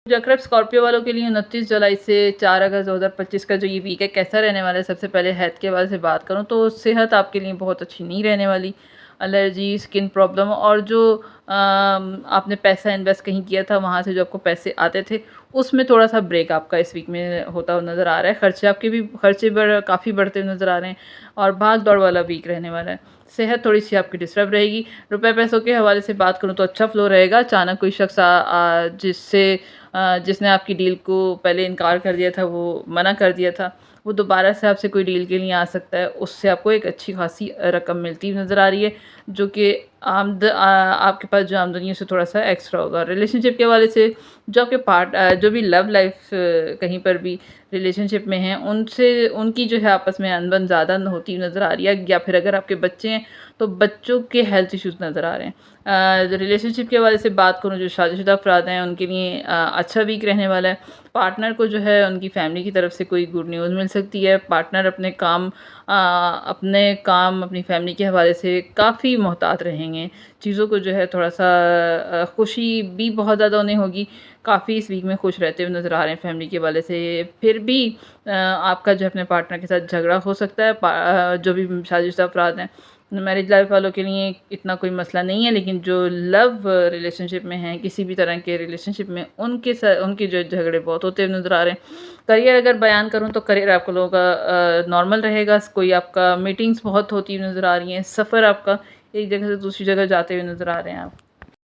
जक्रब Scorpio वालों के लिए 29 जुलाई से 4 अगस्त 2025 का जो ये वीक है कैसा रहने वाला है। सबसे पहले हेल्थ के बारे से बात करूँ तो सेहत आपके लिए बहुत अच्छी नहीं रहने वाली। एलर्जी, स्किन प्रॉब्लम और जो आपने पैसा इन्वेस्ट कहीं किया था वहाँ से जो आपको पैसे आते थे उसमें थोड़ा सा ब्रेक आपका इस वीक में होता हुआ नज़र आ रहा है। खर्चे आपके भी काफ़ी बढ़ते हुए नज़र आ रहे हैं और भाग दौड़ वाला वीक रहने वाला है। सेहत थोड़ी सी आपकी डिस्टर्ब रहेगी। रुपए पैसों के हवाले से बात करूँ तो अच्छा फ्लो रहेगा। अचानक कोई शख्स जिसने आपकी डील को पहले इनकार कर दिया था, वो मना कर दिया था, वो दोबारा से आपसे कोई डील के लिए आ सकता है। उससे आपको एक अच्छी खासी रकम मिलती हुई नज़र आ रही है, जो कि आपके पास जो आमदनी है उससे थोड़ा-सा एक्स्ट्रा होगा। रिलेशनशिप के हवाले से जो भी लव लाइफ़ कहीं पर भी रिलेशनशिप में हैं, उनकी जो है आपस में अनबन ज़्यादा होती हुई नज़र आ रही है, या फिर अगर आपके बच्चे हैं तो बच्चों के हेल्थ इश्यूज़ नज़र आ रहे हैं। रिलेशनशिप के हवाले से बात करूँ, जो शादीशुदा अफ़राद हैं उनके लिए अच्छा वीक रहने वाला है। पार्टनर को जो है उनकी फैमिली की तरफ से कोई गुड न्यूज़ मिल सकती है। पार्टनर अपनी फैमिली के हवाले से काफ़ी मोहतात रहेंगे। चीज़ों को जो है थोड़ा-सा खुशी भी बहुत ज़्यादा उन्हें होगी। काफ़ी इस वीक में खुश रहते हुए नज़र आ रहे हैं फैमिली के हवाले से। फिर भी आपका जो है अपने पार्टनर के साथ झगड़ा हो सकता है। जो भी शादीशुदा अफ़राद हैं, मैरिज लाइफ वालों के लिए इतना कोई मसला नहीं है, लेकिन जो लव रिलेशनशिप में हैं, किसी भी तरह के रिलेशनशिप में उनके जो झगड़े बहुत होते हुए नज़र आ रहे हैं। करियर अगर बयान करूँ तो करियर आप लोगों का नॉर्मल रहेगा। कोई आपका मीटिंग्स बहुत होती हुई नज़र आ रही हैं। सफ़र आपका एक जगह से दूसरी जगह जाते हुए नज़र आ रहे हैं आप।